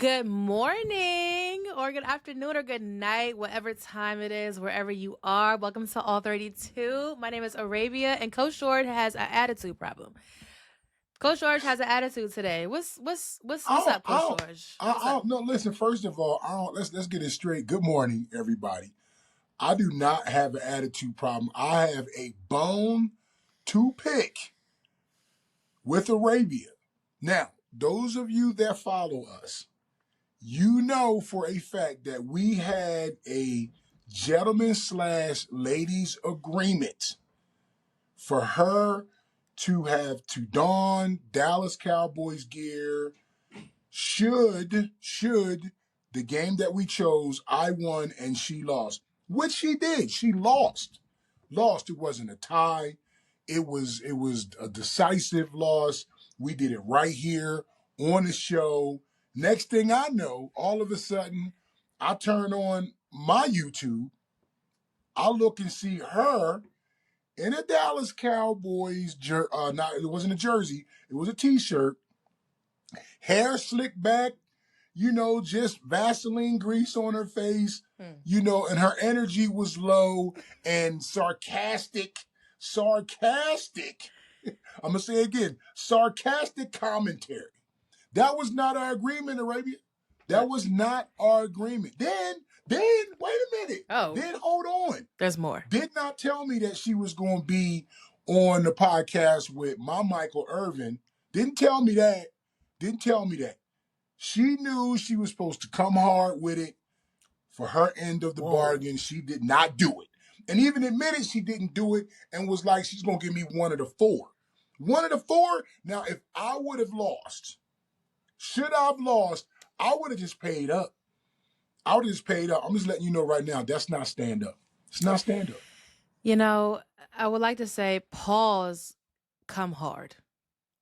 Good morning, or good afternoon, or good night, whatever time it is, wherever you are. Welcome to All 32. My name is Arabia, and Coach George has an attitude problem. Coach George has an attitude today. What's up, Coach George? What's up? No, listen. First of all, let's get it straight. Good morning, everybody. I do not have an attitude problem. I have a bone to pick with Arabia. Now, those of you that follow us, you know for a fact that we had a gentleman/ladies agreement for her to have to don Dallas Cowboys gear. Should the game that we chose, I won and she lost, which she did. She lost. It wasn't a tie. It was a decisive loss. We did it right here on the show. Next thing I know, all of a sudden, I turn on my YouTube. I look and see her in a Dallas Cowboys it wasn't a jersey, it was a t-shirt, hair slicked back, just Vaseline grease on her face, and her energy was low and sarcastic. I'm going to say it again, sarcastic commentary. That was not our agreement, Arabia. That was not our agreement. Then, wait a minute. Oh. Then hold on. There's more. Did not tell me that she was going to be on the podcast with my Michael Irvin. Didn't tell me that. She knew she was supposed to come hard with it for her end of the bargain. She did not do it. And even admitted she didn't do it and was like, she's going to give me one of the four. Now, if I would have lost, should I have lost, I would have just paid up. I'm just letting you know right now, that's not stand up. It's not stand up. I would like to say, pause, come hard.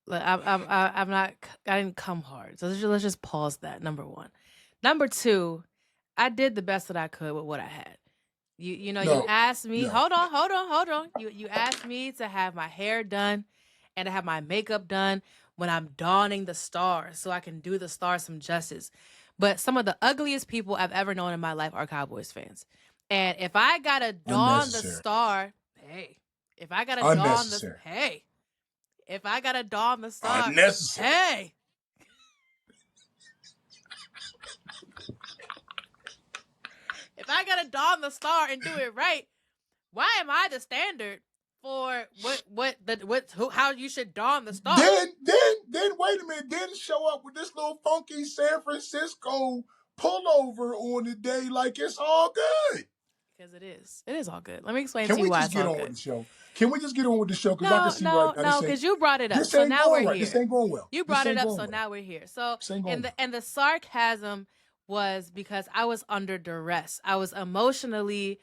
I didn't come hard. So let's just pause that, number one. Number two, I did the best that I could with what I had. You asked me, hold on. You asked me to have my hair done and to have my makeup done when I'm donning the stars so I can do the stars some justice. But some of the ugliest people I've ever known in my life are Cowboys fans. And if I gotta don the star, if I gotta don the star, unnecessary. If I gotta don the star and do it right, why am I the standard for how you should don the star? Then wait a minute. Then show up with this little funky San Francisco pullover on the day like it's all good. Because it is all good. Let me explain to you why it's all good. Can we just get on with the show? No, because you brought it up. So now we're here. This ain't going well. You brought it up, so now we're here. So and the sarcasm was because I was under duress. I was emotionally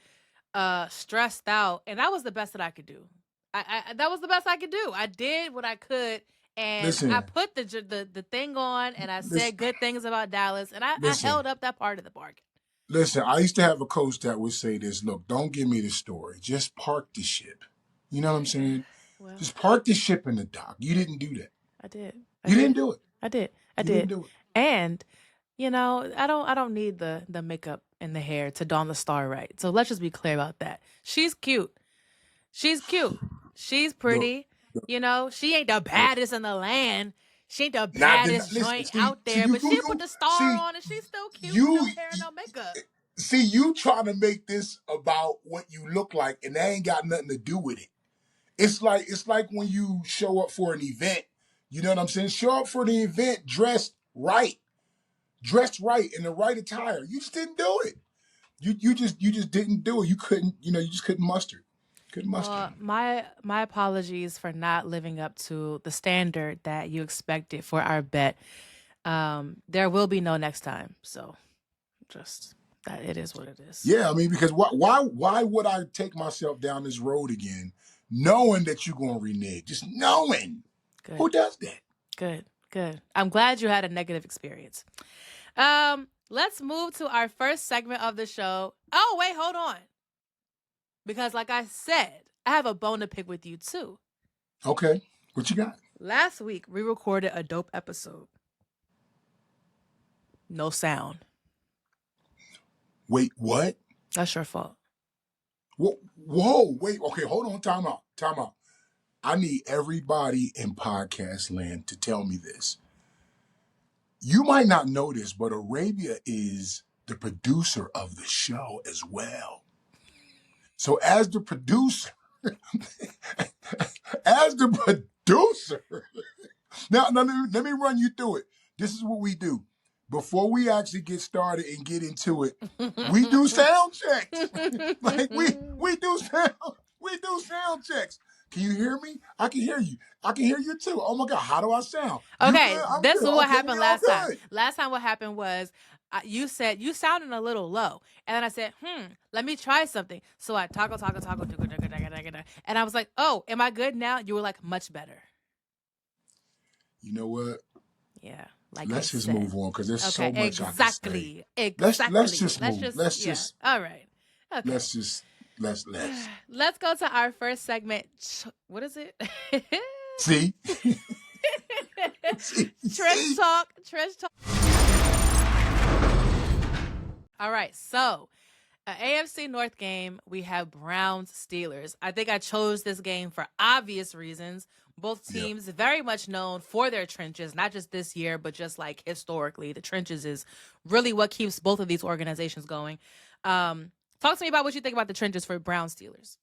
stressed out, and that was the best that I could do. That was the best I could do. I did what I could, and I put the thing on, and I said good things about Dallas, and I held up that part of the bargain. Listen, I used to have a coach that would say this, look, don't give me the story. Just park the ship. You know what I'm saying? Well, just park the ship in the dock. You didn't do that. I did. You didn't do it. I did. Didn't do it. And, I don't need the makeup and the hair to don the star right. So let's just be clear about that. She's cute. She's pretty. She ain't the baddest in the land. She ain't the baddest joint out there, but she put the star on and she's still cute. No hair, no makeup. See, you trying to make this about what you look like, and that ain't got nothing to do with it. It's like when you show up for an event. You know what I'm saying? Show up for the event dressed right in the right attire. You just didn't do it. You just didn't do it. You couldn't. You just couldn't muster. My apologies for not living up to the standard that you expected for our bet. There will be no next time. So just that it is what it is. Yeah, I mean, because why would I take myself down this road again, knowing that you're going to renege? Just knowing. Good. Who does that? Good. I'm glad you had a negative experience. Let's move to our first segment of the show. Oh, wait, hold on. Because like I said, I have a bone to pick with you too. Okay. What you got? Last week, we recorded a dope episode. No sound. Wait, what? That's your fault. Whoa, wait, okay, hold on, time out. I need everybody in podcast land to tell me this. You might not know this, but Arabia is the producer of the show as well. So as the producer, now let me run you through it. This is what we do. Before we actually get started and get into it, we do sound checks. Like we do sound checks. Can you hear me? I can hear you. I can hear you too. Oh my God, how do I sound? Okay, You good? I'm this good. is what Okay, happened we all last time. good. Last time what happened was you said you sounded a little low. And then I said, let me try something. So I toggle. And I was like, oh, am I good now? You were like, much better. You know what? Yeah. Like let's I just said. move on because there's so much I can say. Exactly. Let's just move. All right. Okay. Let's go to our first segment. What is it? See? Trench talk. All right. So, an AFC North game, we have Browns Steelers. I think I chose this game for obvious reasons. Both teams very much known for their trenches, not just this year, but just like historically. The trenches is really what keeps both of these organizations going. Talk to me about what you think about the trenches for Browns Steelers.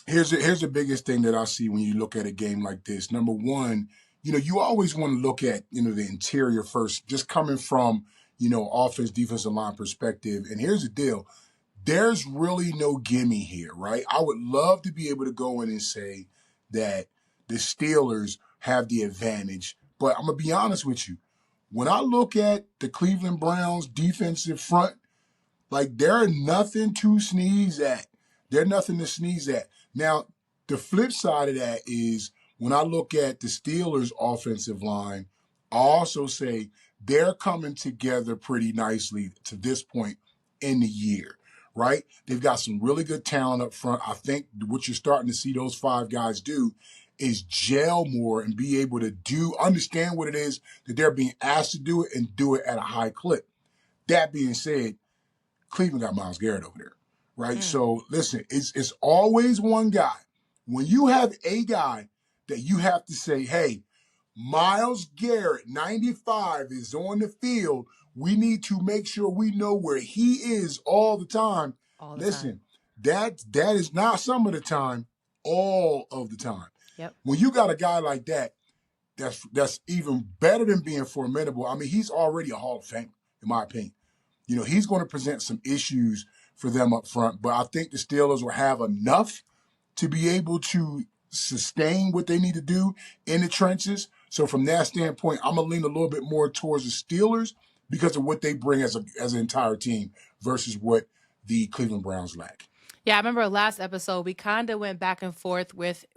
Here's the biggest thing that I see when you look at a game like this. Number one, you always want to look at, the interior first, just coming from, offense, defensive line perspective. And here's the deal. There's really no gimme here, right? I would love to be able to go in and say that the Steelers have the advantage. But I'm going to be honest with you. When I look at the Cleveland Browns defensive front, like they're nothing to sneeze at. They're nothing to sneeze at. Now, the flip side of that is when I look at the Steelers offensive line, I also say they're coming together pretty nicely to this point in the year, right? They've got some really good talent up front. I think what you're starting to see those five guys do is gel more and be able to understand what it is that they're being asked to do it and do it at a high clip. That being said, Cleveland got Myles Garrett over there, right? So listen, it's always one guy. When you have a guy that you have to say, hey, Myles Garrett, 95, is on the field, we need to make sure we know where he is all the time. Listen, that is not some of the time, all of the time. Yep. When you got a guy like that, that's even better than being formidable. I mean, he's already a Hall of Famer, in my opinion. He's going to present some issues for them up front, but I think the Steelers will have enough to be able to sustain what they need to do in the trenches. So from that standpoint, I'm going to lean a little bit more towards the Steelers because of what they bring as an entire team versus what the Cleveland Browns lack. Yeah, I remember last episode, we kind of went back and forth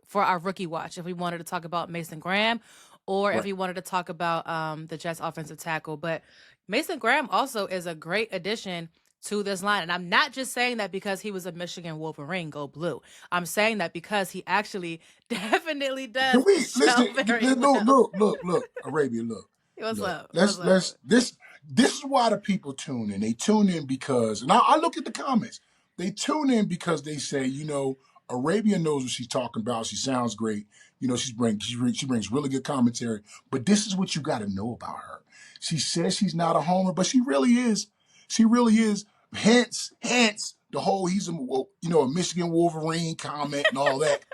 for our rookie watch, if we wanted to talk about Mason Graham or if we wanted to talk about the Jets offensive tackle. But Mason Graham also is a great addition to this line. And I'm not just saying that because he was a Michigan Wolverine, go blue. I'm saying that because he actually definitely does. Can we listen? Look, Arabia, look. What's up? This is why the people tune in. They tune in because, and I look at the comments. They tune in because they say, Arabia knows what she's talking about. She sounds great. She brings really good commentary. But this is what you got to know about her. She says she's not a homer, but she really is. She really is. Hence the whole he's a Michigan Wolverine comment and all that.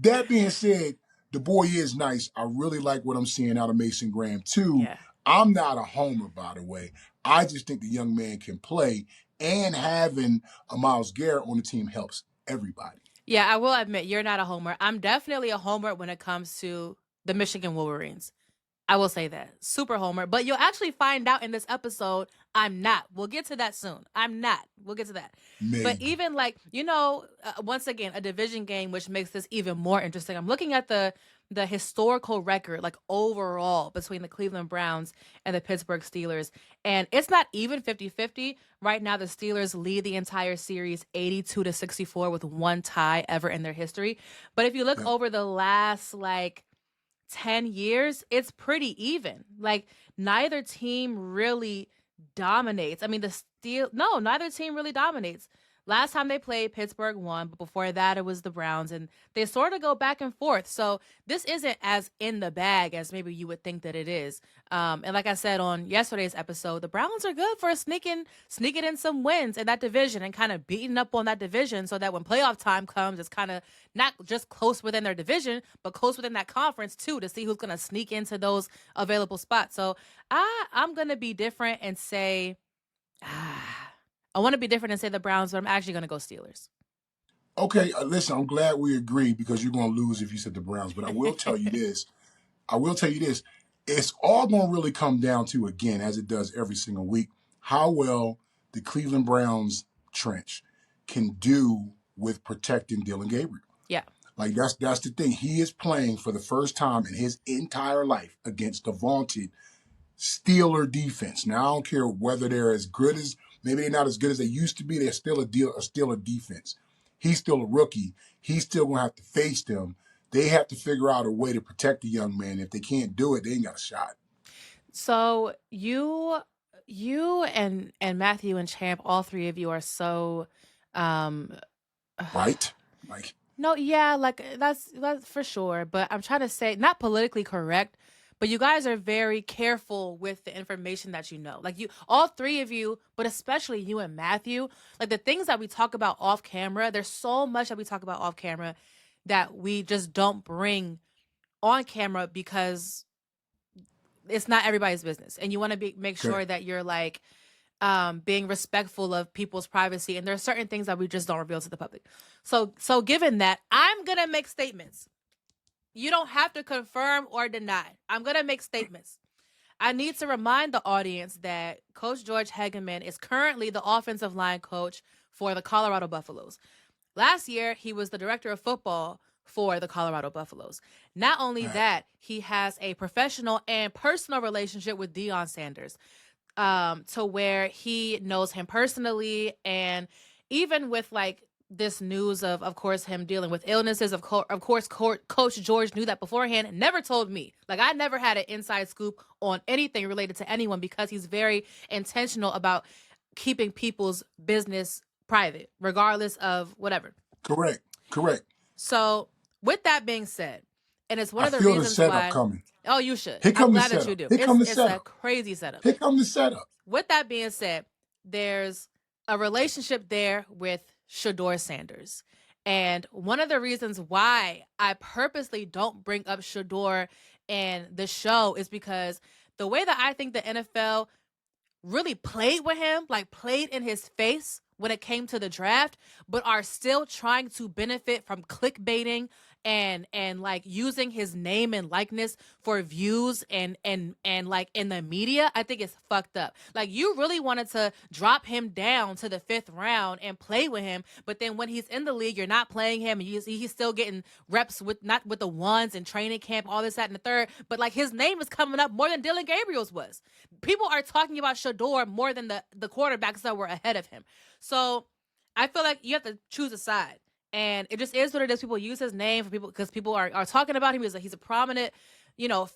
That being said, the boy is nice. I really like what I'm seeing out of Mason Graham too. Yeah. I'm not a homer, by the way. I just think the young man can play, and having a Myles Garrett on the team helps everybody. Yeah, I will admit you're not a homer. I'm definitely a homer when it comes to the Michigan Wolverines. I will say that. Super homer. But you'll actually find out in this episode, I'm not. We'll get to that soon. I'm not. We'll get to that. Maybe. But even once again, a division game, which makes this even more interesting. I'm looking at the historical record, like overall, between the Cleveland Browns and the Pittsburgh Steelers. And it's not even 50-50. Right now, the Steelers lead the entire series 82-64 with one tie ever in their history. But if you look over the last, 10 years, it's pretty even. Like, neither team really dominates. I mean, neither team really dominates. Last time they played, Pittsburgh won, but before that, it was the Browns, and they sort of go back and forth. So this isn't as in the bag as maybe you would think that it is. And like I said on yesterday's episode, the Browns are good for sneaking in some wins in that division and kind of beating up on that division so that when playoff time comes, it's kind of not just close within their division, but close within that conference too, to see who's going to sneak into those available spots. So I'm going to be different and say, I want to be different and say the Browns, but I'm actually going to go Steelers. Okay, listen, I'm glad we agree because you're going to lose if you said the Browns. But I will tell you this. It's all going to really come down to, again, as it does every single week, how well the Cleveland Browns trench can do with protecting Dylan Gabriel. Yeah. Like, that's the thing. He is playing for the first time in his entire life against the vaunted Steeler defense. Now, I don't care whether they're as good as, maybe they're not as good as they used to be. They're still a Steeler defense. He's still a rookie. He's still going to have to face them. They have to figure out a way to protect the young man. If they can't do it, they ain't got a shot. So you and Matthew and Champ, all three of you are so right? Like, no, yeah, like that's for sure. But I'm trying to say, not politically correct, but you guys are very careful with the information that you know. Like all three of you, but especially you and Matthew, like the things that we talk about off camera, there's so much that we talk about off camera that we just don't bring on camera because it's not everybody's business. And you want to make sure that you're like being respectful of people's privacy. And there are certain things that we just don't reveal to the public. So given that, I'm going to make statements. You don't have to confirm or deny. I'm going to make statements. I need to remind the audience that Coach George Hageman is currently the offensive line coach for the Colorado Buffaloes. Last year, he was the director of football for the Colorado Buffaloes. Not only that, he has a professional and personal relationship with Deion Sanders, to where he knows him personally. And even with like this news of course, him dealing with illnesses, of course, Coach George knew that beforehand and never told me. Like, I never had an inside scoop on anything related to anyone because he's very intentional about keeping people's business private, regardless of whatever. Correct. So, with that being said, and it's one of the feel reasons the setup why. Coming. Oh, you should. I'm glad that you do. It's a crazy setup. Here come the setup. With that being said, there's a relationship there with Shedeur Sanders. And one of the reasons why I purposely don't bring up Shedeur in the show is because the way that I think the NFL really played with him, like played in his face when it came to the draft, but are still trying to benefit from clickbaiting and like using his name and likeness for views and like in the media, I think it's fucked up. Like, you really wanted to drop him down to the 5th round and play with him, but then when he's in the league, you're not playing him, and he's still getting reps with not with the ones and training camp, all this, that, and the third. But like, his name is coming up more than Dylan Gabriel's was. People are talking about Shedeur more than the quarterbacks that were ahead of him. So I feel like you have to choose a side. And it just is what it is. People use his name for people because people are talking about him. He's a prominent,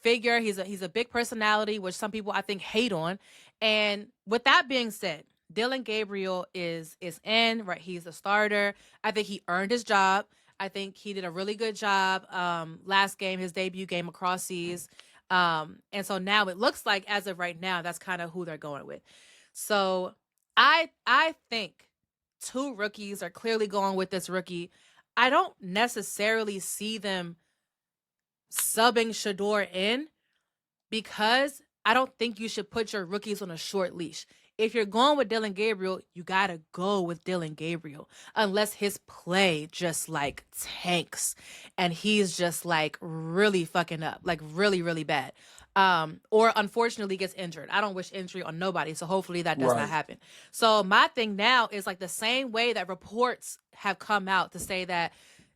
figure. He's a big personality, which some people I think hate on. And with that being said, Dylan Gabriel is in, right? He's a starter. I think he earned his job. I think he did a really good job last game, his debut game across seas. And so now it looks like, as of right now, that's kind of who they're going with. So I think 2 rookies are clearly going with this rookie. I don't necessarily see them subbing Shedeur in because I don't think you should put your rookies on a short leash. If you're going with Dylan Gabriel, you got to go with Dylan Gabriel unless his play just like tanks and he's just like really fucking up, like really, really bad. Or unfortunately gets injured. I don't wish injury on nobody, so hopefully that does not happen. So my thing now is like the same way that reports have come out to say that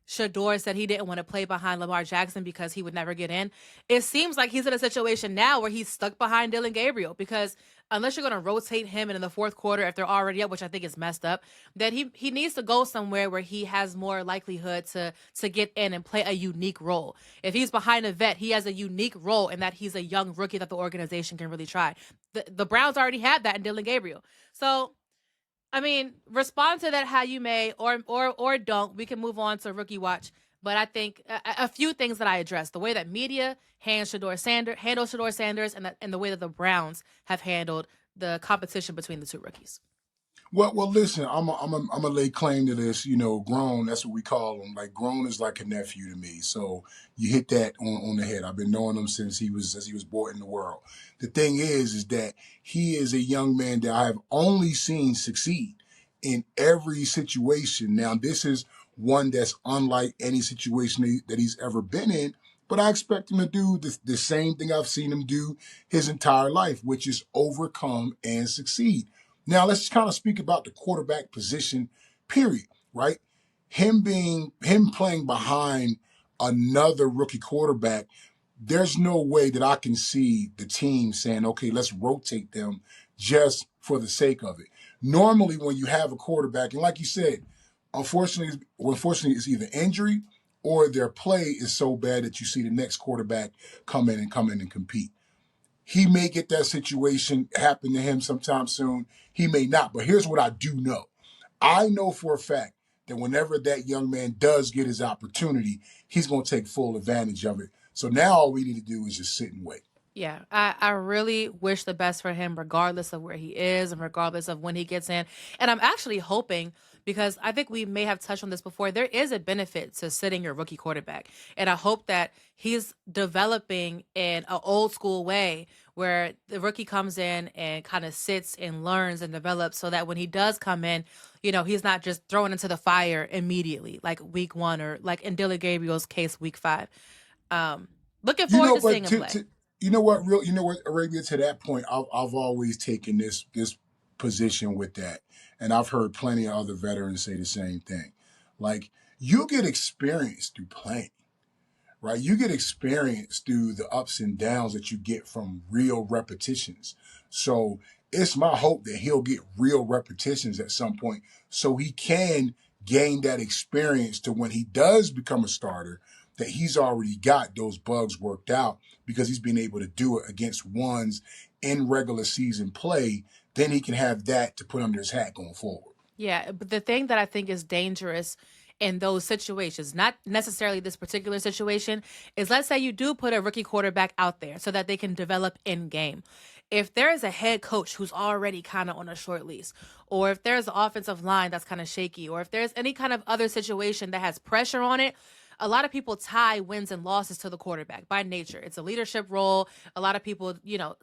Shedeur said he didn't want to play behind Lamar Jackson because he would never get in. It seems like he's in a situation now where he's stuck behind Dylan Gabriel because unless you're going to rotate him in the fourth quarter if they're already up, which I think is messed up, then he needs to go somewhere where he has more likelihood to get in and play a unique role. If he's behind a vet, he has a unique role in that he's a young rookie that the organization can really try. The Browns already had that in Dylan Gabriel. So, I mean, respond to that how you may, or don't. We can move on to rookie watch. But I think a few things that I addressed: the way that media handles Shador Sanders, and the way that the Browns have handled the competition between the two rookies. Well, listen, I'm a lay claim to this. Grown, that's what we call him. Like, grown is like a nephew to me. So you hit that on the head. I've been knowing him since he was born in the world. The thing is that he is a young man that I have only seen succeed in every situation. Now, this is one that's unlike any situation that he's ever been in, but I expect him to do the same thing I've seen him do his entire life, which is overcome and succeed. Now, let's just kind of speak about the quarterback position, period, right? Him playing behind another rookie quarterback, there's no way that I can see the team saying, okay, let's rotate them just for the sake of it. Normally, when you have a quarterback, and like you said, unfortunately, it's either injury or their play is so bad that you see the next quarterback come in and compete. He may get that situation happen to him sometime soon. He may not. But here's what I do know. I know for a fact that whenever that young man does get his opportunity, he's going to take full advantage of it. So now all we need to do is just sit and wait. Yeah, I really wish the best for him, regardless of where he is and regardless of when he gets in. And I'm actually hoping, because I think we may have touched on this before, there is a benefit to sitting your rookie quarterback. And I hope that he's developing in an old school way where the rookie comes in and kind of sits and learns and develops so that when he does come in, he's not just thrown into the fire immediately, like week 1 or like in Dylan Gabriel's case, week 5. Looking forward to seeing him play. You know what, Arabia, to that point, I've always taken this position with that. And I've heard plenty of other veterans say the same thing. Like, you get experience through playing, right? You get experience through the ups and downs that you get from real repetitions. So it's my hope that he'll get real repetitions at some point so he can gain that experience to when he does become a starter, that he's already got those bugs worked out because he's been able to do it against ones in regular season play. Then he can have that to put under his hat going forward. Yeah, but the thing that I think is dangerous in those situations, not necessarily this particular situation, is let's say you do put a rookie quarterback out there so that they can develop in game. If there is a head coach who's already kind of on a short leash, or if there's an offensive line that's kind of shaky, or if there's any kind of other situation that has pressure on it, a lot of people tie wins and losses to the quarterback by nature. It's a leadership role. A lot of people,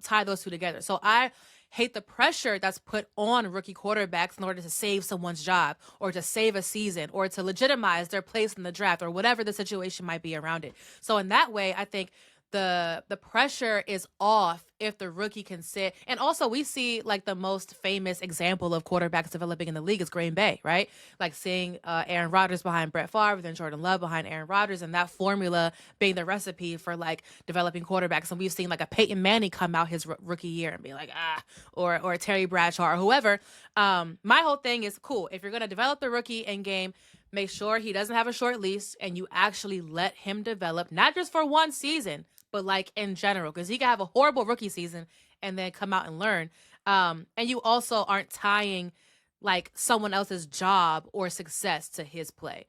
tie those two together. So I hate the pressure that's put on rookie quarterbacks in order to save someone's job or to save a season or to legitimize their place in the draft or whatever the situation might be around it. So in that way, I think the pressure is off if the rookie can sit. And also we see like the most famous example of quarterbacks developing in the league is Green Bay, right? Like seeing Aaron Rodgers behind Brett Favre, then Jordan Love behind Aaron Rodgers, and that formula being the recipe for like developing quarterbacks. And we've seen like a Peyton Manning come out his rookie year and be like, or Terry Bradshaw or whoever. My whole thing is cool. If you're going to develop the rookie in game, make sure he doesn't have a short leash and you actually let him develop, not just for one season, but like in general, because he can have a horrible rookie season and then come out and learn. And you also aren't tying like someone else's job or success to his play.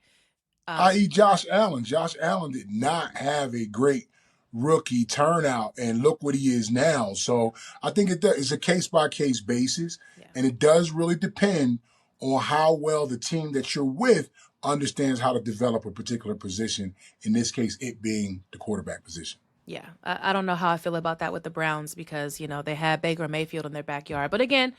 I.e. Josh Allen. Josh Allen did not have a great rookie turnout, and look what he is now. So I think it's a case-by-case basis, and it does really depend on how well the team that you're with understands how to develop a particular position, in this case, it being the quarterback position. Yeah, I don't know how I feel about that with the Browns because, they had Baker Mayfield in their backyard. But again,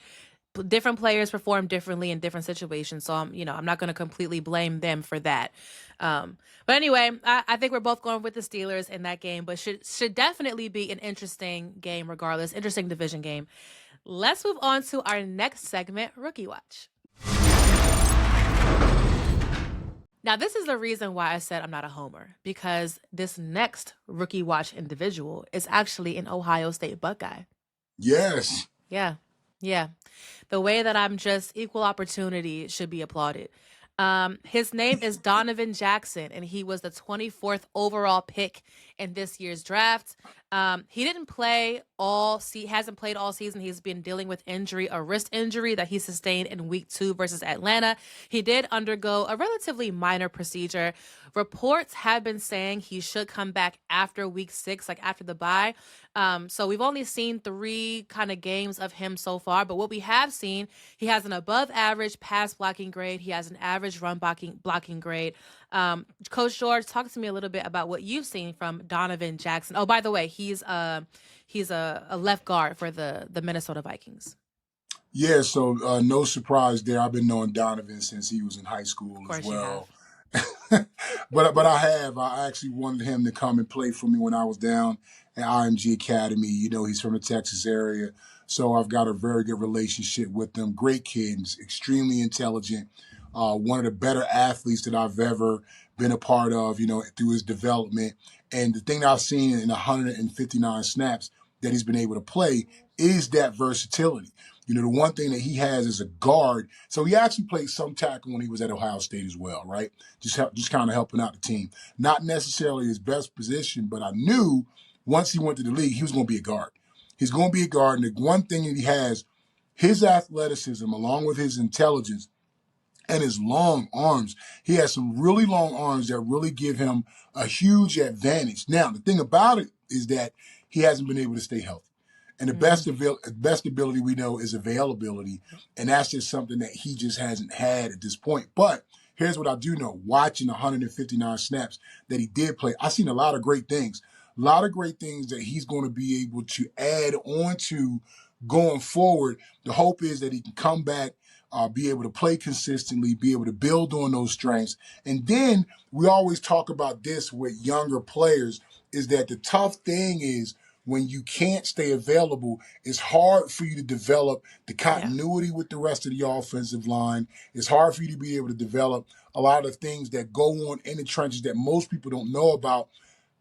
different players perform differently in different situations. So, I'm not going to completely blame them for that. But anyway, I think we're both going with the Steelers in that game, but should definitely be an interesting game regardless, interesting division game. Let's move on to our next segment, Rookie Watch. Now, this is the reason why I said I'm not a homer, because this next Rookie Watch individual is actually an Ohio State Buckeye. Yes. Yeah. Yeah. The way that I'm just equal opportunity should be applauded. His name is Donovan Jackson, and he was the 24th overall pick in this year's draft. He didn't play hasn't played all season. He's been dealing with injury, a wrist injury that he sustained in week 2 versus Atlanta. He did undergo a relatively minor procedure. Reports have been saying he should come back after week 6, like after the bye. So we've only seen 3 kind of games of him so far, but what we have seen, he has an above average pass blocking grade. He has an average run blocking grade. Coach George, talk to me a little bit about what you've seen from Donovan Jackson. Oh, by the way, he's a left guard for the Minnesota Vikings. Yeah, so no surprise there. I've been knowing Donovan since he was in high school Of course as you well. have. but I actually wanted him to come and play for me when I was down at IMG Academy. You know, he's from the Texas area, so I've got a very good relationship with him. Great kid, extremely intelligent. One of the better athletes that I've ever been a part of, you know, through his development. And the thing that I've seen in 159 snaps that he's been able to play is that versatility. You know, the one thing that he has is a guard. So he actually played some tackle when he was at Ohio State as well, right? Just kind of helping out the team. Not necessarily his best position, but I knew once he went to the league, he was going to be a guard. He's going to be a guard. And the one thing that he has, his athleticism along with his intelligence and his long arms. He has some really long arms that really give him a huge advantage. Now, the thing about it is that he hasn't been able to stay healthy. And the best ability we know is availability. And that's just something that he just hasn't had at this point. But here's what I do know. Watching 159 snaps that he did play, I've seen a lot of great things. A lot of great things that he's going to be able to add on to going forward. The hope is that he can come back, be able to play consistently, be able to build on those strengths. And then we always talk about this with younger players, is that the tough thing is when you can't stay available, it's hard for you to develop the continuity with the rest of the offensive line. It's hard for you to be able to develop a lot of things that go on in the trenches that most people don't know about.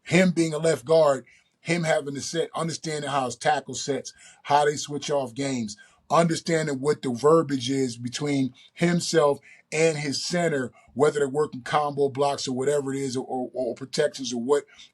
Him being a left guard, him having to understanding how his tackle sets, how they switch off games, understanding what the verbiage is between himself and his center, whether they're working combo blocks or whatever it is, or protections or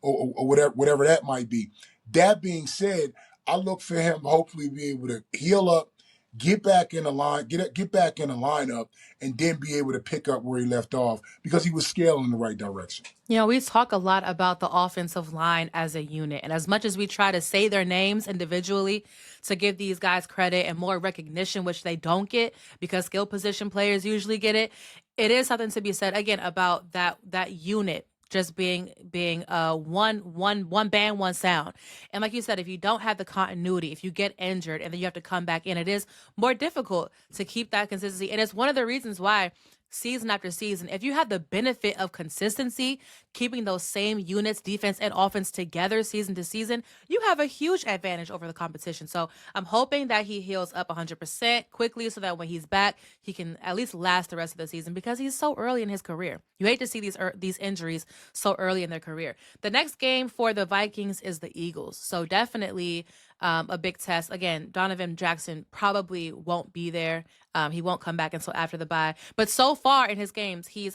whatever that might be. That being said, I look for him to hopefully be able to heal up, get back in the lineup, and then be able to pick up where he left off because he was scaling in the right direction. You know, we talk a lot about the offensive line as a unit. And as much as we try to say their names individually to give these guys credit and more recognition, which they don't get because skill position players usually get it, it is something to be said, again, about that unit just being one band, one sound. And like you said, if you don't have the continuity, if you get injured and then you have to come back in, it is more difficult to keep that consistency. And it's one of the reasons why season after season, if you have the benefit of consistency, keeping those same units, defense and offense together season to season, you have a huge advantage over the competition. So I'm hoping that he heals up 100% quickly so that when he's back, he can at least last the rest of the season because he's so early in his career. You hate to see these injuries so early in their career. The next game for the Vikings is the Eagles. So definitely a big test. Again, Donovan Jackson probably won't be there. He won't come back until after the bye. But so far in his games, he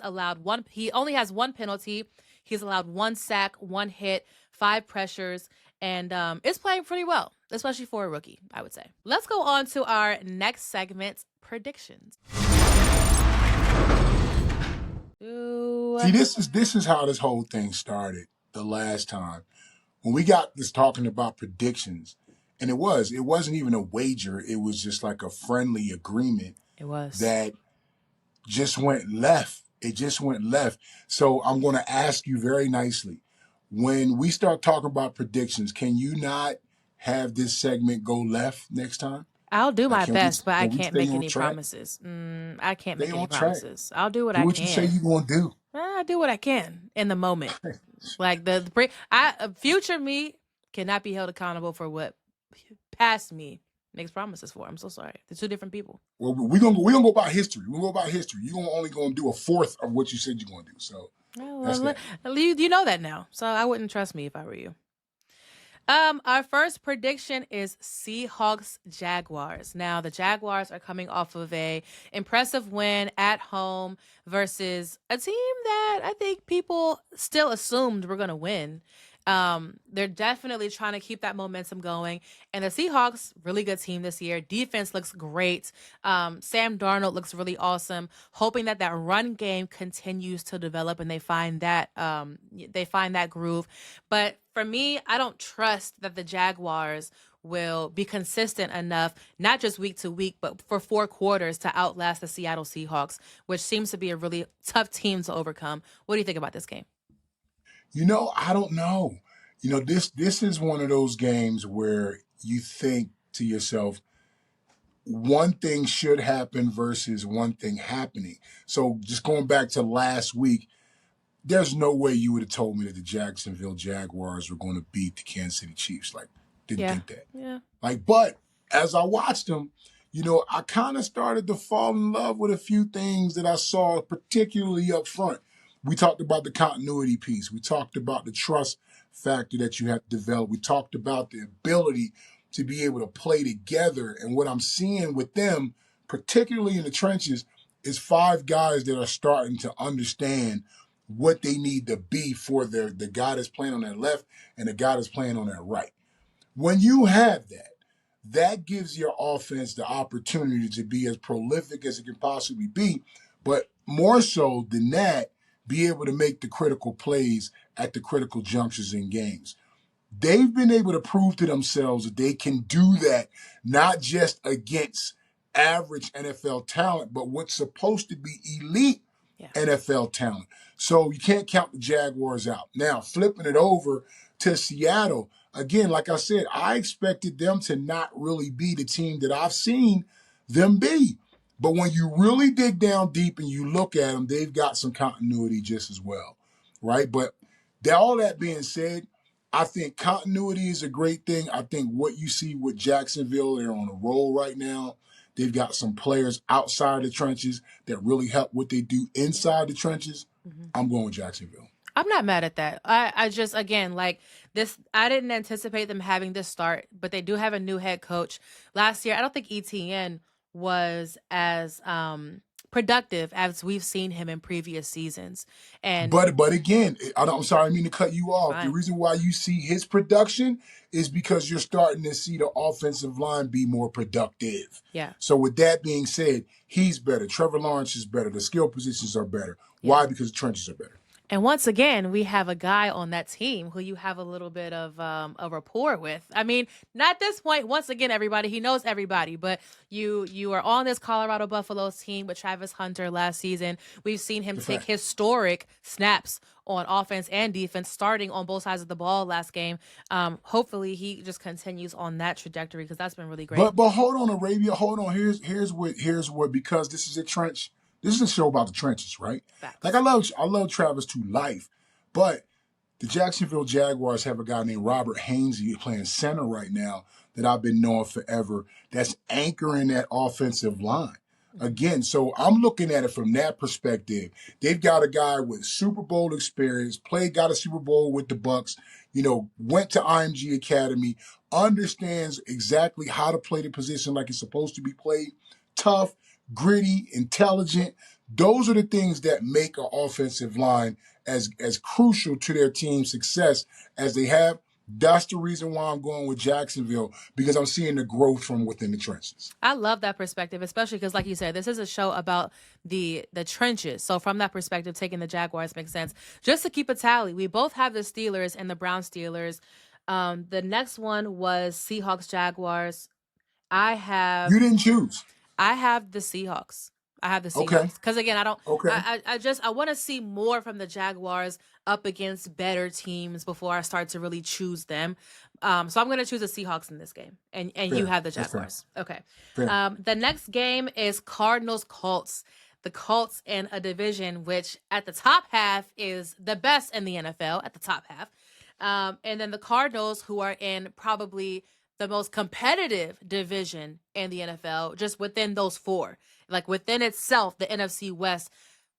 only has 1 penalty. He's allowed 1 sack, 1 hit, 5 pressures, and is playing pretty well, especially for a rookie, I would say. Let's go on to our next segment, predictions. See, this is how this whole thing started the last time. When we got this talking about predictions, and it wasn't even a wager, it was just like a friendly agreement. It was. That just went left. It just went left. So I'm going to ask you very nicely, when we start talking about predictions, can you not have this segment go left next time? I'll do my best, but I can't make any track? promises. I can't Stay make any on track. promises. I'll do what I can. Do what you say you're going to do. I do what I can in the moment. Like future me cannot be held accountable for what past me makes promises for. I'm so sorry. They're 2 different people. Well, we're gonna go by history. We're gonna go by history. You're only gonna do a fourth of what you said you're gonna do. So you know that now. So I wouldn't trust me if I were you. Our first prediction is Seahawks Jaguars. Now the Jaguars are coming off of a impressive win at home versus a team that I think people still assumed were gonna win. They're definitely trying to keep that momentum going. And the Seahawks, really good team this year. Defense looks great. Sam Darnold looks really awesome. Hoping that that run game continues to develop and they find that groove. But for me, I don't trust that the Jaguars will be consistent enough, not just week to week, but for 4 quarters to outlast the Seattle Seahawks, which seems to be a really tough team to overcome. What do you think about this game? I don't know. This is one of those games where you think to yourself, one thing should happen versus one thing happening. So just going back to last week, there's no way you would have told me that the Jacksonville Jaguars were going to beat the Kansas City Chiefs. Like, didn't Yeah. think that. Yeah. But as I watched them, I kind of started to fall in love with a few things that I saw, particularly up front. We talked about the continuity piece. We talked about the trust factor that you have to develop. We talked about the ability to be able to play together. And what I'm seeing with them, particularly in the trenches, is 5 guys that are starting to understand what they need to be for the guy that's playing on their left and the guy that's playing on their right. When you have that, that gives your offense the opportunity to be as prolific as it can possibly be, but more so than that, be able to make the critical plays at the critical junctures in games. They've been able to prove to themselves that they can do that, not just against average NFL talent, but what's supposed to be elite NFL talent. So you can't count the Jaguars out. Now, flipping it over to Seattle, again, like I said, I expected them to not really be the team that I've seen them be. But when you really dig down deep and you look at them, they've got some continuity just as well, right? But all that being said, I think continuity is a great thing. I think what you see with Jacksonville, they're on a roll right now. They've got some players outside the trenches that really help what they do inside the trenches. Mm-hmm. I'm going with Jacksonville. I'm not mad at that. I just, again, like this, I didn't anticipate them having this start, but they do have a new head coach. Last year, I don't think ETN was as productive as we've seen him in previous seasons. And But again, I'm sorry, I mean to cut you off. fine. The reason why you see his production is because you're starting to see the offensive line be more productive. Yeah. So with that being said, he's better. Trevor Lawrence is better. The skill positions are better. Yeah. Why? Because the trenches are better. And once again, we have a guy on that team who you have a little bit of a rapport with. I mean, not at this point. Once again, everybody, he knows everybody. But you are on this Colorado Buffaloes team with Travis Hunter last season. We've seen him take historic snaps on offense and defense, starting on both sides of the ball last game. Hopefully, he just continues on that trajectory because that's been really great. But hold on, Arabia. Hold on. Here's what because this is a trench. This is a show about the trenches, right? Facts. Like I love Travis to life, but the Jacksonville Jaguars have a guy named Robert Hainsey playing center right now that I've been knowing forever. That's anchoring that offensive line. Again, so I'm looking at it from that perspective. They've got a guy with Super Bowl experience, got a Super Bowl with the Bucks, went to IMG Academy, understands exactly how to play the position like it's supposed to be played, tough, gritty, intelligent. Those are the things that make an offensive line as crucial to their team's success as they have. That's the reason why I'm going with Jacksonville, because I'm seeing the growth from within the trenches. I love that perspective, especially because, like you said, this is a show about the trenches. So from that perspective, taking the Jaguars makes sense. Just to keep a tally, we both have the Steelers and the Brown Steelers. The next one was Seahawks Jaguars. You didn't choose. I have the Seahawks. Okay. Because again, I don't. Okay. I want to see more from the Jaguars up against better teams before I start to really choose them. So I'm going to choose the Seahawks in this game, and you have the Jaguars. Okay. The next game is Cardinals Colts. The Colts in a division which at the top half is the best in the NFL at the top half, and then the Cardinals, who are in probably the most competitive division in the NFL, just within those four. Like within itself, the NFC West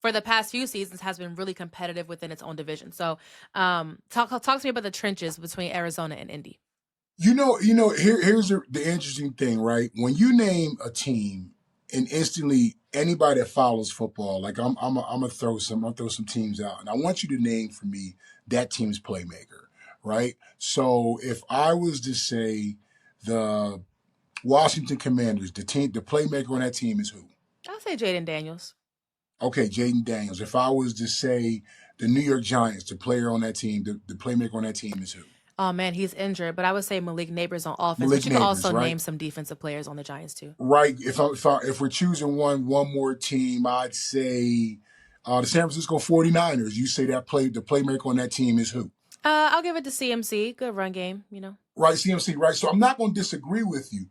for the past few seasons has been really competitive within its own division. So talk to me about the trenches between Arizona and Indy. Here's the interesting thing, right? When you name a team, and instantly anybody that follows football, like I'm gonna throw some teams out, and I want you to name for me that team's playmaker, right? So if I was to say the Washington Commanders, the playmaker on that team is who? I'll say Jaden Daniels. Okay, Jaden Daniels. If I was to say the New York Giants, the player on that team, the playmaker on that team is who? Oh man, he's injured, but I would say Malik Neighbors on offense. But Malik you can Neighbors, also right? name some defensive players on the Giants too. Right. If we're choosing one more team, I'd say the San Francisco 49ers. You say the playmaker on that team is who? I'll give it to CMC. Good run game, you know. Right, CMC, right. So I'm not going to disagree with you.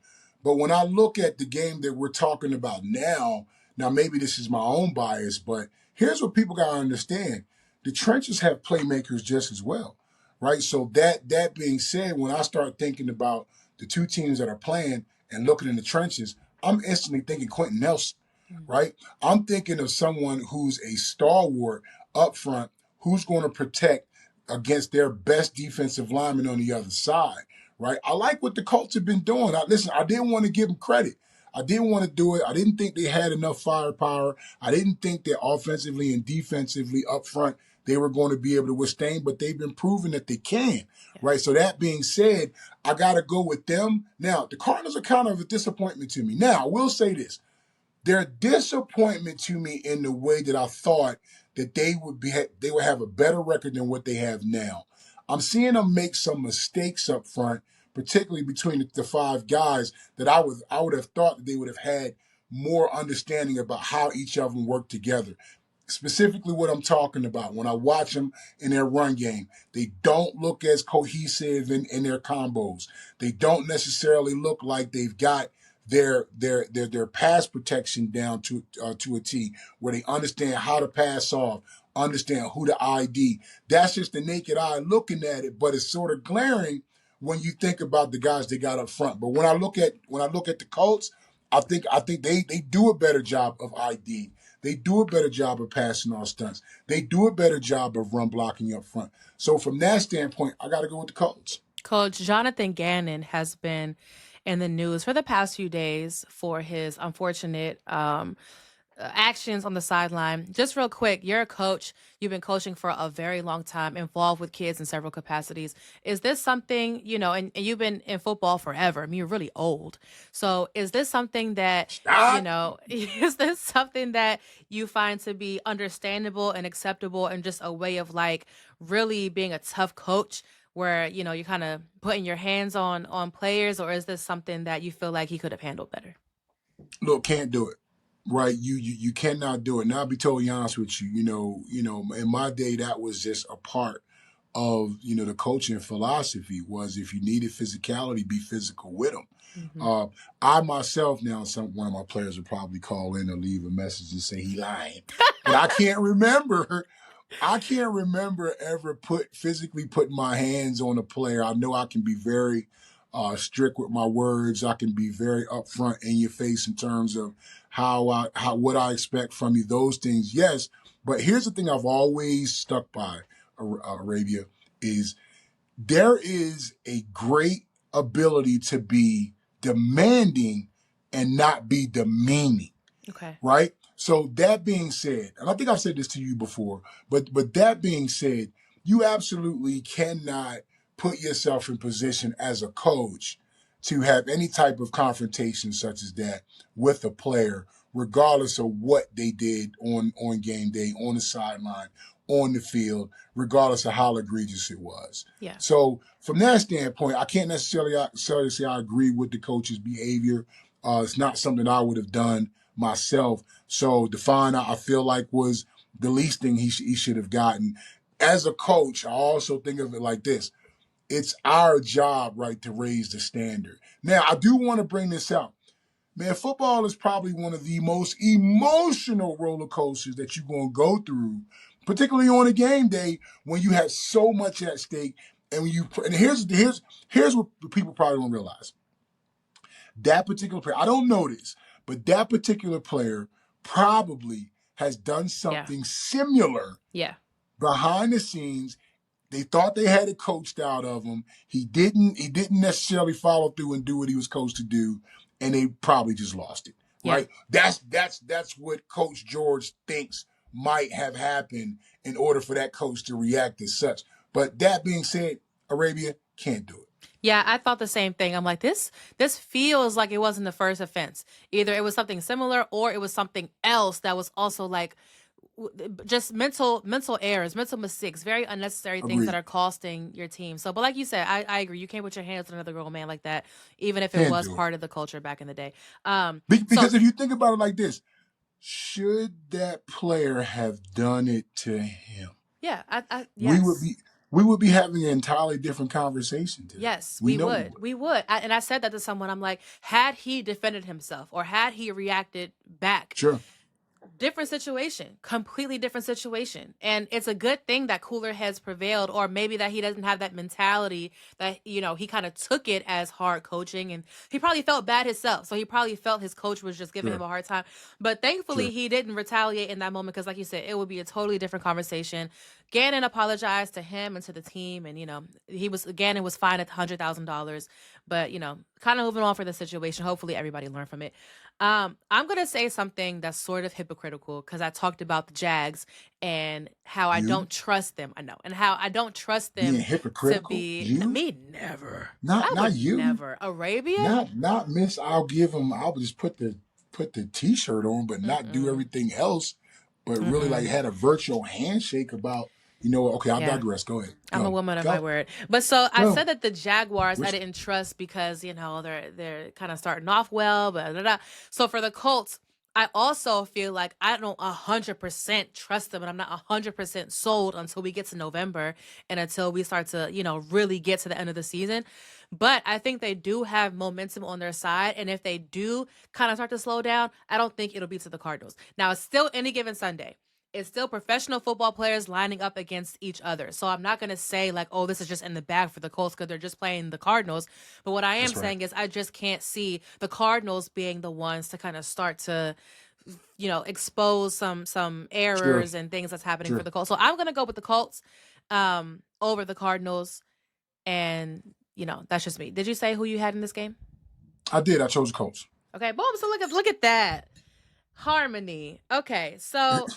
But when I look at the game that we're talking about now maybe this is my own bias, but here's what people got to understand. The trenches have playmakers just as well, right? So that being said, when I start thinking about the two teams that are playing and looking in the trenches, I'm instantly thinking Quentin Nelson, right? I'm thinking of someone who's a stalwart up front who's going to protect against their best defensive lineman on the other side, right? I like what the Colts have been doing. I didn't want to give them credit. I didn't want to do it. I didn't think they had enough firepower. I didn't think that offensively and defensively up front they were going to be able to withstand, but they've been proving that they can, right? So that being said, I got to go with them. Now, the Cardinals are kind of a disappointment to me. Now, I will say this. They're a disappointment to me in the way that I thought that they would have a better record than what they have now. I'm seeing them make some mistakes up front, particularly between the five guys that I would have thought that they would have had more understanding about how each of them work together. Specifically what I'm talking about, when I watch them in their run game, they don't look as cohesive in their combos. They don't necessarily look like they've got their pass protection down to a T, where they understand how to pass off, understand who to ID. That's just the naked eye looking at it, but it's sort of glaring when you think about the guys they got up front. But when I look at the Colts, I think they do a better job of ID. They do a better job of passing off stunts. They do a better job of run blocking up front. So from that standpoint, I got to go with the Colts. Coach Jonathan Gannon has been in the news for the past few days for his unfortunate actions on the sideline. Just real quick, you're a coach. You've been coaching for a very long time, involved with kids in several capacities. Is this something, and you've been in football forever. I mean, you're really old. So is this something that, is this something that you find to be understandable and acceptable and just a way of like really being a tough coach where, you're kind of putting your hands on players, or is this something that you feel like he could have handled better? Look, can't do it. Right, you cannot do it. Now, I'll be totally honest with you. In my day, that was just a part of the coaching philosophy. Was if you needed physicality, be physical with them. Mm-hmm. I myself now, one of my players would probably call in or leave a message and say he lying, but I can't remember. I can't remember ever physically putting my hands on a player. I know I can be very strict with my words. I can be very upfront in your face in terms of what I expect from you. Those things, yes. But here's the thing I've always stuck by, Arabia, is there is a great ability to be demanding and not be demeaning. Okay. Right? So that being said, and I think I've said this to you before, but that being said, you absolutely cannot put yourself in position as a coach to have any type of confrontation such as that with a player, regardless of what they did on game day, on the sideline, on the field, regardless of how egregious it was. Yeah. So from that standpoint, I can't necessarily say I agree with the coach's behavior. It's not something I would have done myself. So the fine, I feel like, was the least thing he should have gotten. As a coach, I also think of it like this. It's our job, right, to raise the standard. Now, I do want to bring this out. Man, football is probably one of the most emotional roller coasters that you're going to go through, particularly on a game day when you have so much at stake. And here's what people probably don't realize. That particular player, I don't know this, but that particular player probably has done something similar behind the scenes They thought they had it coached out of him. He didn't necessarily follow through and do what he was coached to do, and they probably just lost it. Yeah. Right? That's what Coach George thinks might have happened in order for that coach to react as such. But that being said, Arabia can't do it. Yeah, I thought the same thing. I'm like, this feels like it wasn't the first offense. Either it was something similar or it was something else that was also like just mental errors, mental mistakes, very unnecessary things Agreed. that are costing your team. So, but like you said, I agree. You can't put your hands on another grown man like that, even if it Can't was do it. part of the culture back in the day. Because if you think about it like this, should that player have done it to him? Yeah, yes. We would be having an entirely different conversation today. Yes, we would. We would. And I said that to someone. I'm like, had he defended himself or had he reacted back, Sure. different situation, completely different situation. And it's a good thing that cooler heads prevailed, or maybe that he doesn't have that mentality that, he kind of took it as hard coaching, and he probably felt bad himself. So he probably felt his coach was just giving him a hard time. But thankfully he didn't retaliate in that moment, because like you said, it would be a totally different conversation. Gannon apologized to him and to the team, and Gannon was fined at $100,000. But kind of moving on for the situation. Hopefully everybody learned from it. I'm gonna say something that's sort of hypocritical, because I talked about the Jags and how I don't trust them. I know, and how I don't trust them to be me. Never, not you. Never. Arabia. Not Miss. I'll just put the T-shirt on, but not do everything else. But really, like, had a virtual handshake about. Okay, I'll digress. Go ahead. I'm a woman of my word. But so I said that the Jaguars I didn't trust because, they're kind of starting off well, blah, blah, blah. So for the Colts, I also feel like I don't 100% trust them, and I'm not 100% sold until we get to November and until we start to, really get to the end of the season. But I think they do have momentum on their side, and if they do kind of start to slow down, I don't think it'll be to the Cardinals. Now, it's still any given Sunday. It's still professional football players lining up against each other. So I'm not going to say like, oh, this is just in the bag for the Colts because they're just playing the Cardinals. But what I am saying is I just can't see the Cardinals being the ones to kind of start to, expose some errors and things that's happening for the Colts. So I'm going to go with the Colts over the Cardinals. And, that's just me. Did you say who you had in this game? I did. I chose the Colts. Okay, boom. So look at that. Harmony. Okay, so...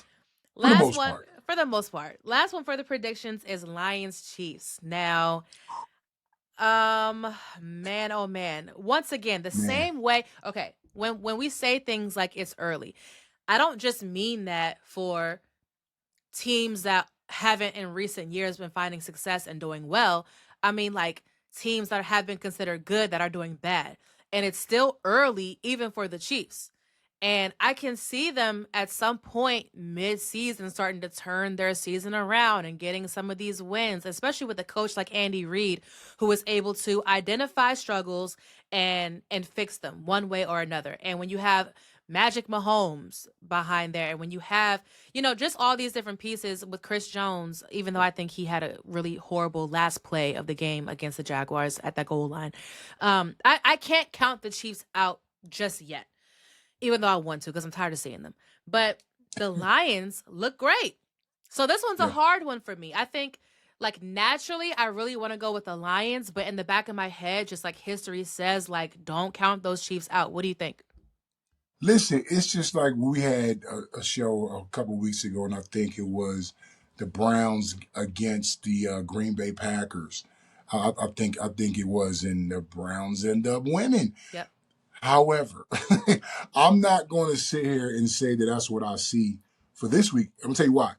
For the most part. Last one for the predictions is Lions Chiefs. Now, man, oh man. Once again, same way. Okay, when we say things like it's early, I don't just mean that for teams that haven't in recent years been finding success and doing well. I mean like teams that have been considered good that are doing bad. And it's still early even for the Chiefs. And I can see them at some point mid-season starting to turn their season around and getting some of these wins, especially with a coach like Andy Reid, who is able to identify struggles and fix them one way or another. And when you have Magic Mahomes behind there, and when you have, just all these different pieces with Chris Jones, even though I think he had a really horrible last play of the game against the Jaguars at that goal line, I can't count the Chiefs out just yet. Even though I want to, because I'm tired of seeing them. But the Lions look great. So this one's a hard one for me. I think, like, naturally, I really want to go with the Lions. But in the back of my head, just like history says, like, don't count those Chiefs out. What do you think? Listen, it's just like we had a show a couple weeks ago, and I think it was the Browns against the Green Bay Packers. I think it was, and the Browns end up winning. Yep. However, I'm not going to sit here and say that that's what I see for this week. I'm going to tell you why.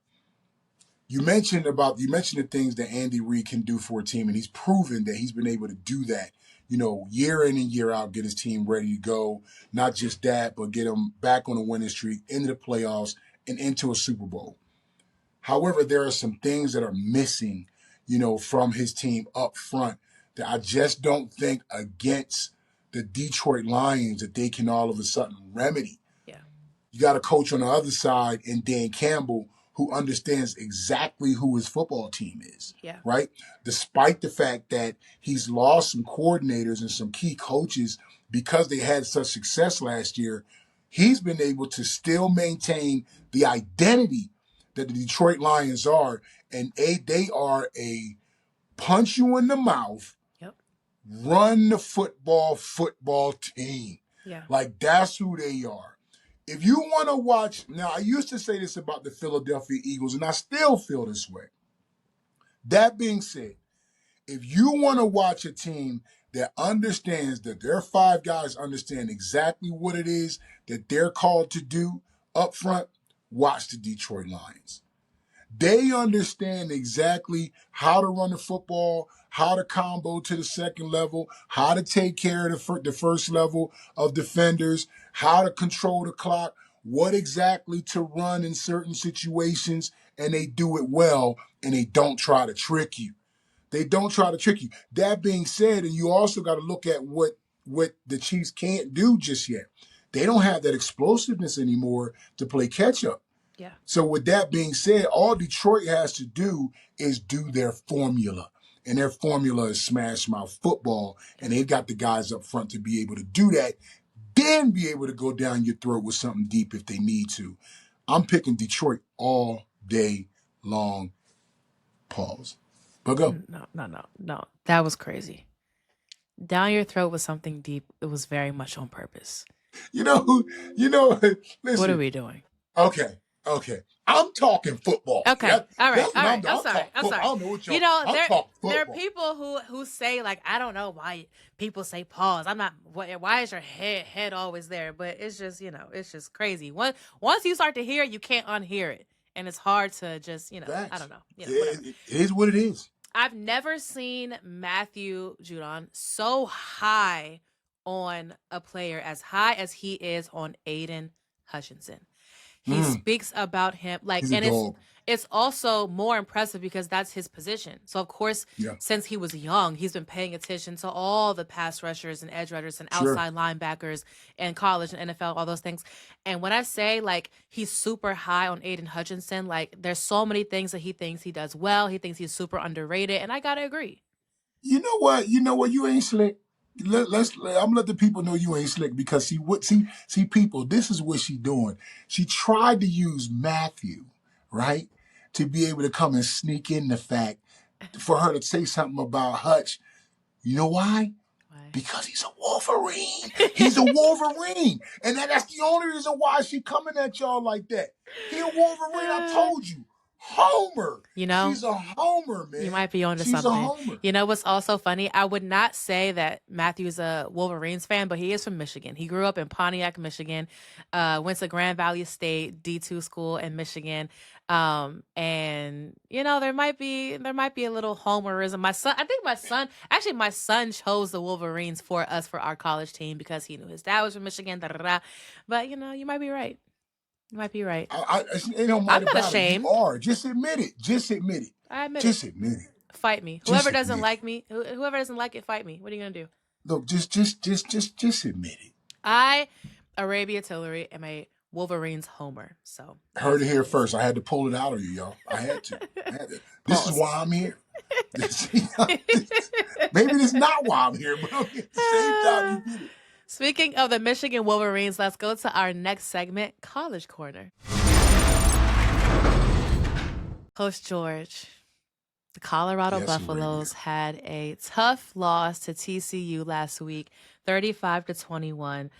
You mentioned the things that Andy Reid can do for a team, and he's proven that he's been able to do that, year in and year out, get his team ready to go. Not just that, but get them back on a winning streak, into the playoffs, and into a Super Bowl. However, there are some things that are missing, from his team up front that I just don't think against the Detroit Lions that they can all of a sudden remedy. Yeah. You got a coach on the other side in Dan Campbell who understands exactly who his football team is. Yeah. Right? Despite the fact that he's lost some coordinators and some key coaches because they had such success last year, he's been able to still maintain the identity that the Detroit Lions are. And they are a punch you in the mouth, Yep. run the football team. Yeah. Like, that's who they are. If you want to watch, now I used to say this about the Philadelphia Eagles, and I still feel this way. That being said, if you want to watch a team that understands that their five guys understand exactly what it is that they're called to do up front, watch the Detroit Lions. They understand exactly how to run the football, how to combo to the second level, how to take care of the first level of defenders, how to control the clock, what exactly to run in certain situations, and they do it well, and they don't try to trick you. They don't try to trick you. That being said, and you also got to look at what the Chiefs can't do just yet. They don't have that explosiveness anymore to play catch up. Yeah. So with that being said, all Detroit has to do is do their formula. And their formula is smash mouth football. And they've got the guys up front to be able to do that, then be able to go down your throat with something deep if they need to. I'm picking Detroit all day long. Pause. But go. No. That was crazy. Down your throat with something deep. It was very much on purpose. Listen. What are we doing? Okay. I'm talking football. Okay. All right. I'm sorry. I don't know what You know, I'm there are people who say, like, I don't know why people say pause. I'm not. Why is your head always there? But it's just, it's just crazy. Once you start to hear it, you can't unhear it, and it's hard to just, Facts. I don't know. It is what it is. I've never seen Matthew Judon so high on a player as high as he is on Aiden Hutchinson. He speaks about him it's also more impressive because that's his position. So of course, since he was young, he's been paying attention to all the pass rushers and edge rushers and outside linebackers in college and NFL, all those things. And when I say like he's super high on Aiden Hutchinson, like there's so many things that he thinks he does well. He thinks he's super underrated, and I gotta agree. You know what? You ain't slick. I'm gonna let the people know you ain't slick because see people, this is what she doing. She tried to use Matthew, right, to be able to come and sneak in the fact for her to say something about Hutch. You know why? Because he's a Wolverine. He's a Wolverine. And that's the only reason why she coming at y'all like that. He a Wolverine, I told you. Homer. She's a homer, man. You might be onto something. She's a homer. You know what's also funny? I would not say that Matthew's a Wolverines fan, but he is from Michigan. He grew up in Pontiac, Michigan, went to Grand Valley State D2 school in Michigan. And there might be a little homerism. My son chose the Wolverines for us for our college team because he knew his dad was from Michigan. But you might be right. You might be right. I'm not ashamed. You are. Just admit it. I admit Just admit it. Fight me. Whoever doesn't like it, fight me. What are you gonna do? Look, just admit it. I, Arabia Tillery, am a Wolverines homer. So heard it here first. I had to pull it out of you, y'all. I had to. This is why I'm here. Maybe it's not why I'm here, but at the same time, you did it. Speaking of the Michigan Wolverines, let's go to our next segment, College Corner. Coach George, the Colorado Buffaloes had a tough loss to TCU last week, 35-21.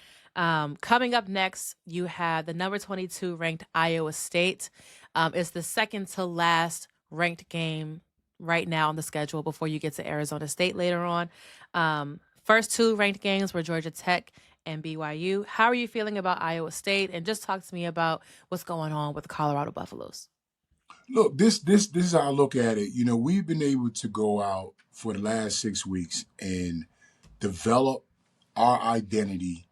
Coming up next, you have the number 22 ranked Iowa State. It's the second to last ranked game right now on the schedule before you get to Arizona State later on. First two ranked games were Georgia Tech and BYU. How are you feeling about Iowa State? And just talk to me about what's going on with the Colorado Buffaloes. Look, this is how I look at it. We've been able to go out for the last 6 weeks and develop our identity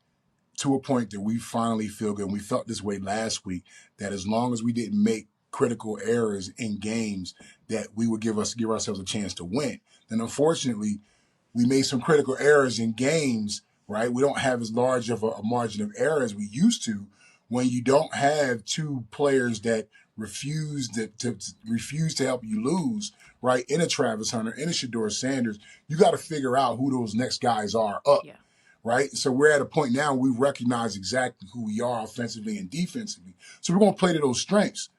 to a point that we finally feel good. And we felt this way last week, that as long as we didn't make critical errors in games, that we would give ourselves a chance to win. And unfortunately, we made some critical errors in games, right? We don't have as large of a margin of error as we used to when you don't have two players that refuse to help you lose, right? In a Travis Hunter, in a Shedeur Sanders. You got to figure out who those next guys are up, right? So we're at a point now where we recognize exactly who we are offensively and defensively. So we're going to play to those strengths.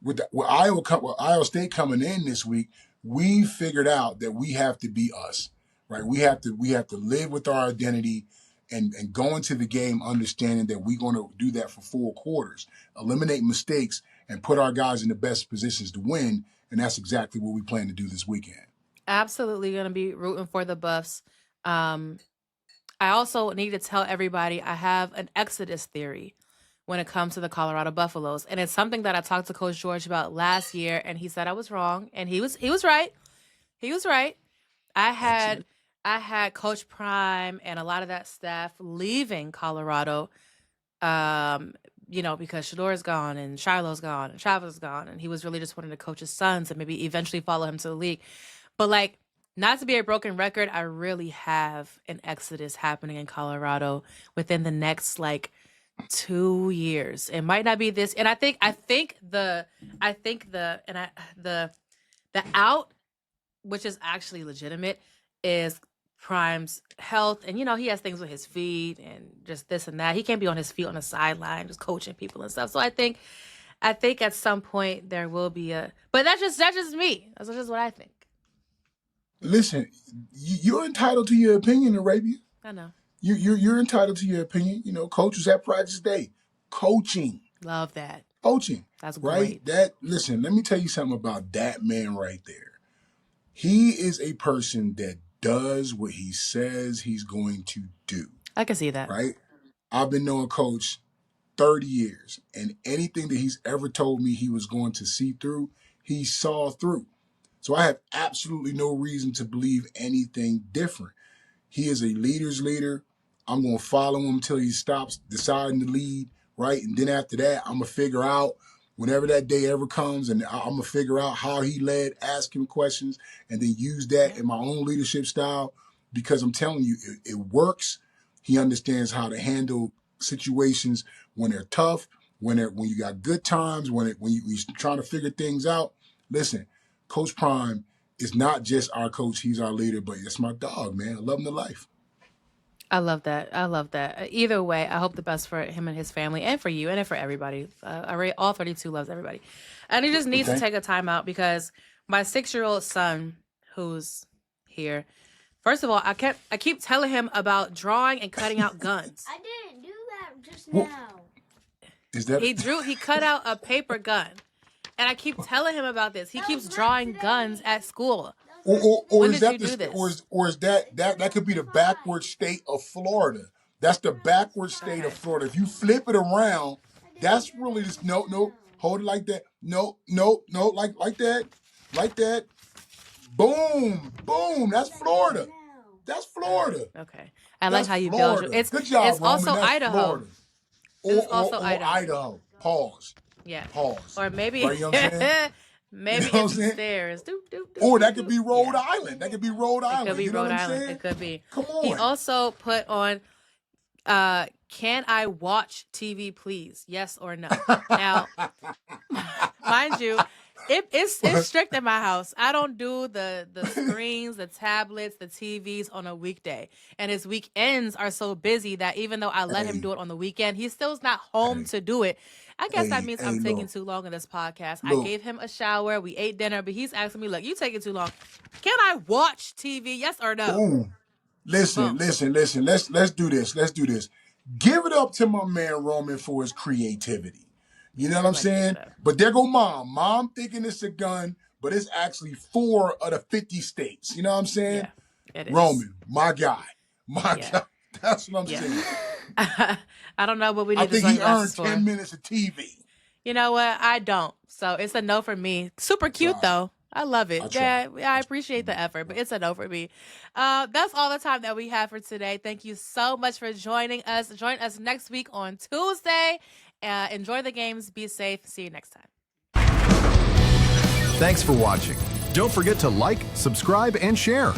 With Iowa State coming in this week, we figured out that we have to be us, right? We have to live with our identity and go into the game understanding that we're going to do that for 4 quarters, eliminate mistakes, and put our guys in the best positions to win. And that's exactly what we plan to do this weekend. Absolutely going to be rooting for the Buffs. I also need to tell everybody I have an exodus theory when it comes to the Colorado Buffaloes. And it's something that I talked to Coach George about last year, and he said I was wrong. And he was right. He was right. I had Coach Prime and a lot of that staff leaving Colorado, because Shador's gone and Shiloh's gone and Travis gone. And he was really just wanting to coach his sons and maybe eventually follow him to the league. But not to be a broken record, I really have an exodus happening in Colorado within the next 2 years. It might not be this, and I think the out, which is actually legitimate, is Prime's health, and he has things with his feet and just this and that. He can't be on his feet on the sideline just coaching people and stuff. So I think at some point there will be but that's just me. That's just what I think. Listen, you're entitled to your opinion, Arabia. I know. You're entitled to your opinion. Coaches at practice day, coaching. Love that. Coaching. That's right. Great. Listen, let me tell you something about that man right there. He is a person that does what he says he's going to do. I can see that. Right. I've been knowing Coach 30 years, and anything that he's ever told me he was going to see through, he saw through. So I have absolutely no reason to believe anything different. He is a leader's leader. I'm going to follow him until he stops deciding to lead, right? And then after that, I'm going to figure out whenever that day ever comes, and I'm going to figure out how he led, ask him questions, and then use that in my own leadership style, because I'm telling you, it works. He understands how to handle situations when they're tough, when you got good times, when you're trying to figure things out. Listen, Coach Prime is not just our coach, he's our leader, but it's my dog, man. I love him to life. I love that. Either way, I hope the best for him and his family and for you and for everybody. All 32 loves everybody. And he just needs to take a time out because my 6-year-old son, who's here, first of all, I keep telling him about drawing and cutting out guns. I didn't do that just now. Is that he cut out a paper gun. And I keep telling him about this. He keeps drawing guns at school. Or When is did that you do this? or is that could be the backward state of Florida? That's the backward state of Florida. If you flip it around, that's really just no. Hold it like that. No, like that. Boom. That's Florida. That's Florida. Okay. I like how you build it. Good job, it's Roman. also That's Idaho. Florida. It's also or Idaho. Idaho. Pause. Yeah. Pause. Or maybe Right, you know what I'm saying? maybe You know what I'm it's the saying? stairs. Or that could be Rhode Island. That could be Rhode Island. It could be You know Rhode what I'm Island. saying? It could be. Come on. He also put on, can I watch TV, please? Yes or no? Now, mind you, it's strict in my house. I don't do the screens, the tablets, the TVs on a weekday. And his weekends are so busy that even though I let him do it on the weekend, he still's not home to do it. I guess that means I'm taking too long in this podcast. I gave him a shower. We ate dinner, but he's asking me, look, you taking too long. Can I watch TV? Yes or no? Boom. Listen. Let's do this. Give it up to my man Roman for his creativity. You know what I'm saying? But there go Mom. Mom thinking it's a gun, but it's actually 4 of the 50 states. You know what I'm saying? Yeah, it is. Roman, my guy. My guy. That's what I'm saying. I don't know, but we need I to think he earned 10 minutes of TV. You know what? I don't. So it's a no for me. Super cute, though. I love it. I appreciate the effort, but it's a no for me. That's all the time that we have for today. Thank you so much for joining us. Join us next week on Tuesday. Enjoy the games. Be safe. See you next time. Thanks for watching. Don't forget to like, subscribe, and share.